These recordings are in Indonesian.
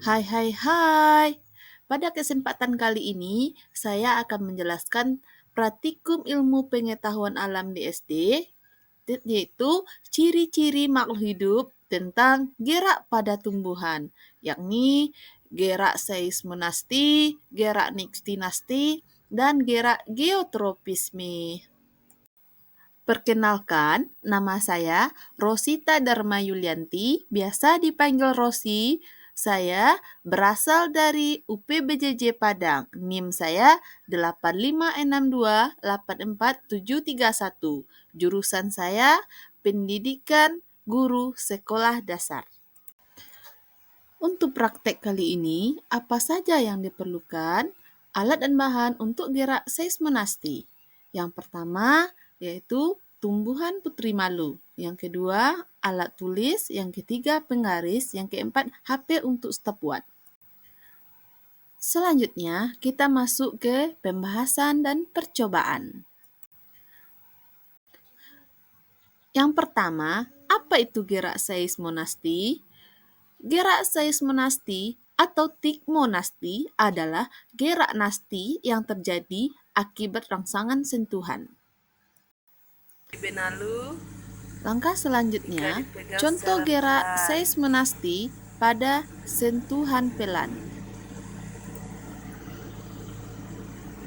Hai hai hai. Pada kesempatan kali ini, saya akan menjelaskan praktikum ilmu pengetahuan alam di SD, yaitu ciri-ciri makhluk hidup tentang gerak pada tumbuhan, yakni gerak seismonasti, gerak nixtinasti, dan gerak geotropisme. Perkenalkan, nama saya Rosita Dharma Yulianti, biasa dipanggil Rosi. Saya berasal dari UPBJJ Padang. NIM saya 856284731. Jurusan saya Pendidikan Guru Sekolah Dasar. Untuk praktek kali ini, apa saja yang diperlukan? Alat dan bahan untuk gerak seismonasti. Yang pertama yaitu tumbuhan putri malu. Yang kedua, alat tulis. Yang ketiga, penggaris. Yang keempat, HP untuk stopwatch. Selanjutnya, kita masuk ke pembahasan dan percobaan. Yang pertama, apa itu gerak seismonasti? Gerak seismonasti atau tikmonasti adalah gerak nasti yang terjadi akibat rangsangan sentuhan. Benalu Langkah selanjutnya, jika dipegang contoh secara gerak pelan. seismonasti pada sentuhan pelan.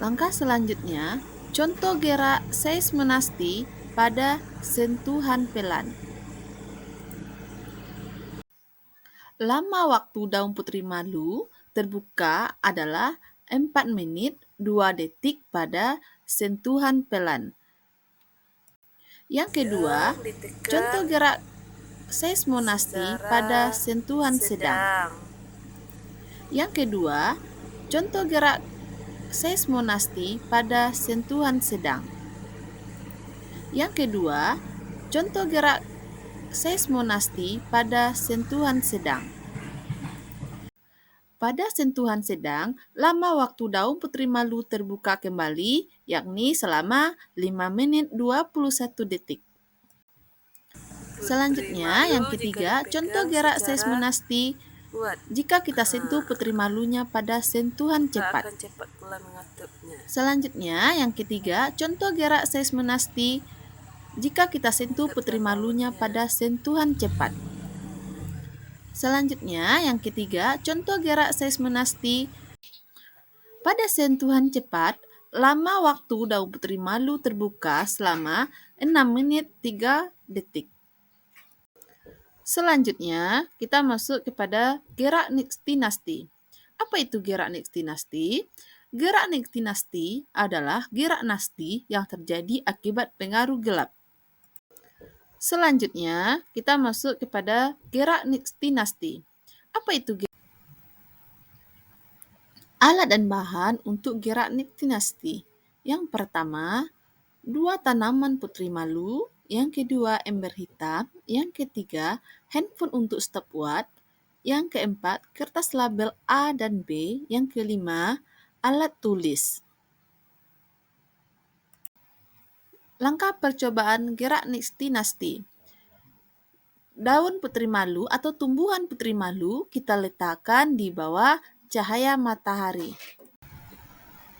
Langkah selanjutnya, contoh gerak seismonasti pada sentuhan pelan. Lama waktu daun putri malu terbuka adalah 4 menit 2 detik pada sentuhan pelan. Yang kedua, Yang ditekan contoh gerak seismonasti pada sentuhan sedang. Yang kedua, contoh gerak seismonasti pada sentuhan sedang. Yang kedua, contoh gerak seismonasti pada sentuhan sedang. Pada sentuhan sedang, lama waktu daun putri malu terbuka kembali, yakni selama 5 menit 21 detik. Selanjutnya, yang ketiga, contoh gerak seismonasti jika kita sentuh putri malunya pada sentuhan cepat. akan cepat pula mengatupnya. Selanjutnya, yang ketiga, contoh gerak seismonasti jika kita sentuh putri malunya pada sentuhan cepat. Selanjutnya, yang ketiga, contoh gerak seismonasti pada sentuhan cepat, lama waktu daun putri malu terbuka selama 6 menit 3 detik. Selanjutnya, kita masuk kepada gerak nixtinasti. Apa itu gerak nixtinasti? Gerak nixtinasti adalah gerak nasti yang terjadi akibat pengaruh gelap. Selanjutnya, kita masuk kepada gerak nixtinasti. Apa itu gerak? Alat dan bahan untuk gerak nixtinasti. Yang pertama, 2 tanaman putri malu. Yang kedua, ember hitam. Yang ketiga, handphone untuk stopwatch. Yang keempat, kertas label A dan B. Yang kelima, alat tulis. Langkah percobaan gerak nixtinasti. Daun putri malu atau tumbuhan putri malu kita letakkan di bawah cahaya matahari.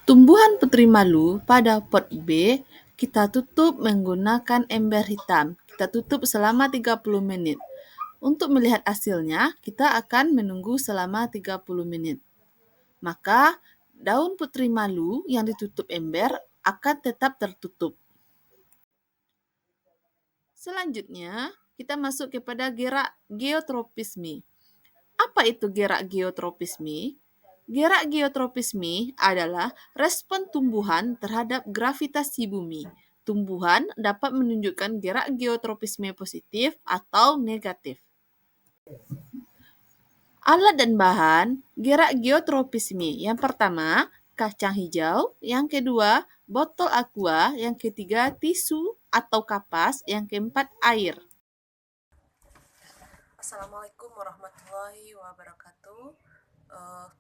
Tumbuhan putri malu pada pot B kita tutup menggunakan ember hitam. Kita tutup selama 30 menit. Untuk melihat hasilnya, kita akan menunggu selama 30 menit. Maka, daun putri malu yang ditutup ember akan tetap tertutup. Selanjutnya, kita masuk kepada gerak geotropisme. Apa itu gerak geotropisme? Gerak geotropisme adalah respon tumbuhan terhadap gravitasi bumi. Tumbuhan dapat menunjukkan gerak geotropisme positif atau negatif. Alat dan bahan gerak geotropisme. Yang pertama, kacang hijau. Yang kedua, botol aqua. Yang ketiga, tisu atau kapas. Yang keempat, air. Assalamualaikum warahmatullahi wabarakatuh.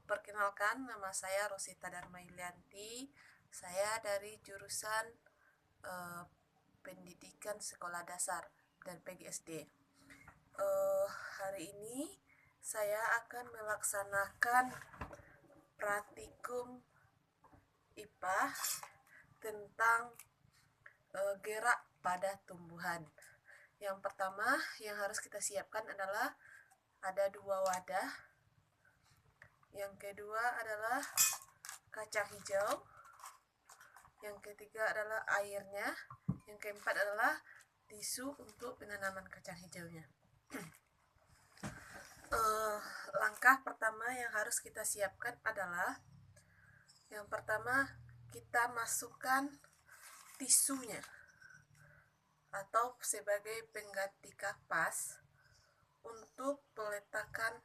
Perkenalkan, nama saya Rosita Dharma Yulianti. Saya dari jurusan Pendidikan Sekolah Dasar dan PGSD. Hari ini saya akan melaksanakan praktikum IPA tentang gerak pada tumbuhan. Yang pertama yang harus kita siapkan adalah ada 2 wadah. Yang kedua adalah kacang hijau. Yang ketiga adalah airnya. Yang keempat adalah tisu untuk penanaman kacang hijaunya. Langkah pertama yang harus kita siapkan adalah yang pertama kita masukkan tisunya atau sebagai pengganti kapas untuk peletakan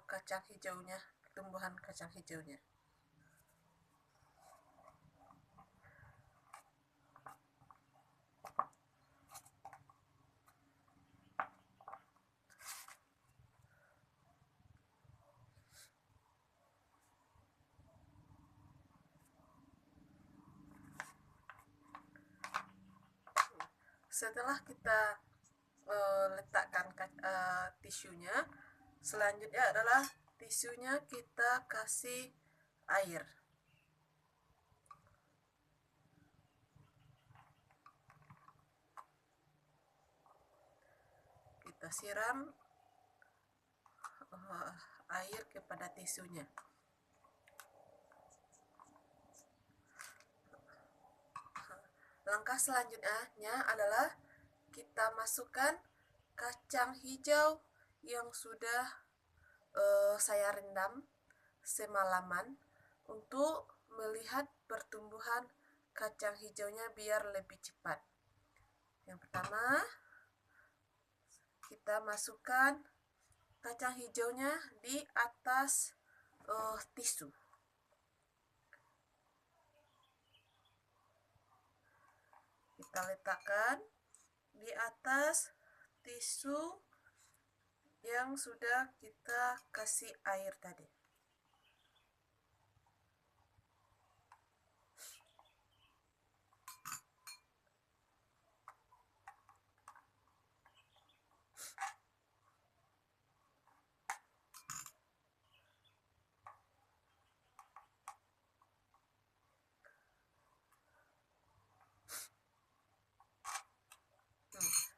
kacang hijaunya, tumbuhan kacang hijaunya. Setelah kita letakkan tisunya, selanjutnya adalah tisunya kita kasih air. Kita siram air kepada tisunya. Langkah selanjutnya adalah kita masukkan kacang hijau yang sudah saya rendam semalaman untuk melihat pertumbuhan kacang hijaunya biar lebih cepat. Yang pertama, kita masukkan kacang hijaunya di atas tisu. Kita letakkan di atas tisu yang sudah kita kasih air tadi.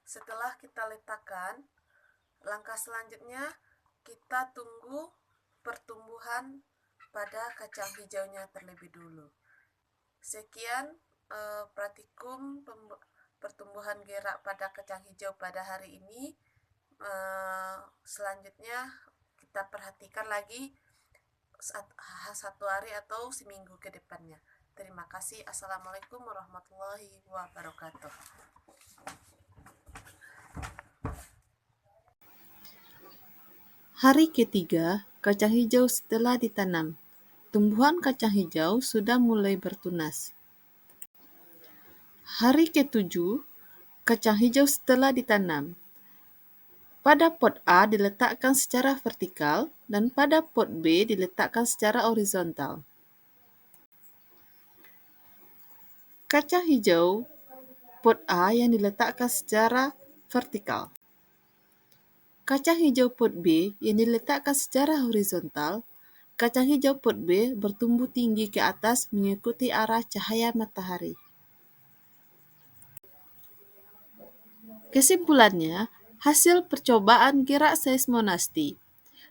Setelah kita letakkan, langkah selanjutnya kita tunggu pertumbuhan pada kacang hijaunya terlebih dulu. Sekian praktikum pertumbuhan gerak pada kacang hijau pada hari ini. Selanjutnya kita perhatikan lagi satu hari atau seminggu ke depannya. Terima kasih. Assalamualaikum warahmatullahi wabarakatuh. Hari ketiga, kacang hijau setelah ditanam. Tumbuhan kacang hijau sudah mulai bertunas. Hari ketujuh, kacang hijau setelah ditanam. Pada pot A diletakkan secara vertikal dan pada pot B diletakkan secara horizontal. Kacang hijau pot A yang diletakkan secara vertikal. Kacang hijau pot B yang diletakkan secara horizontal. Kacang hijau pot B bertumbuh tinggi ke atas mengikuti arah cahaya matahari. Kesimpulannya, hasil percobaan gerak seismonasti.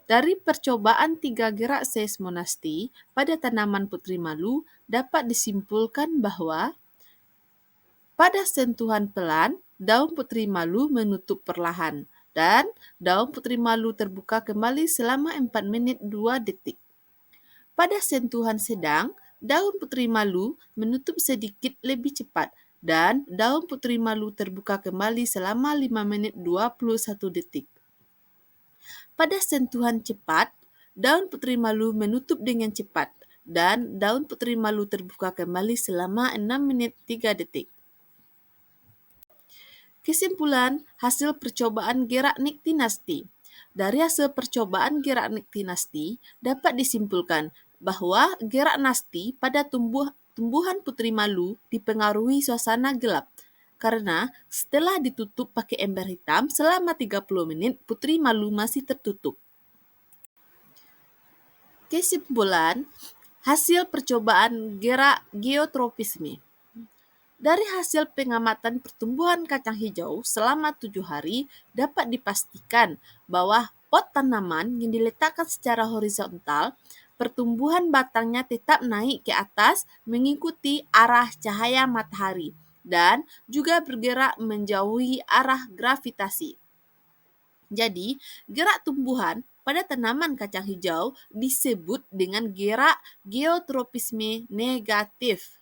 Dari percobaan 3 gerak seismonasti pada tanaman putri malu dapat disimpulkan bahwa pada sentuhan pelan, daun putri malu menutup perlahan dan daun putri malu terbuka kembali selama 4 menit 2 detik. Pada sentuhan sedang, daun putri malu menutup sedikit lebih cepat dan daun putri malu terbuka kembali selama 5 menit 21 detik. Pada sentuhan cepat, daun putri malu menutup dengan cepat dan daun putri malu terbuka kembali selama 6 menit 3 detik. Kesimpulan hasil percobaan gerak niktinasti. Dari hasil percobaan gerak niktinasti dapat disimpulkan bahwa gerak nasti pada tumbuhan putri malu dipengaruhi suasana gelap. Karena setelah ditutup pakai ember hitam selama 30 menit, putri malu masih tertutup. Kesimpulan, hasil percobaan gerak geotropisme. Dari hasil pengamatan pertumbuhan kacang hijau selama 7 hari, dapat dipastikan bahwa pot tanaman yang diletakkan secara horizontal, pertumbuhan batangnya tetap naik ke atas mengikuti arah cahaya matahari dan juga bergerak menjauhi arah gravitasi. Jadi, gerak tumbuhan pada tanaman kacang hijau disebut dengan gerak geotropisme negatif.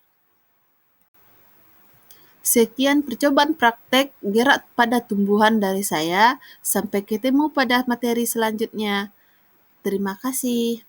Sekian percobaan praktek gerak pada tumbuhan dari saya. Sampai ketemu pada materi selanjutnya. Terima kasih.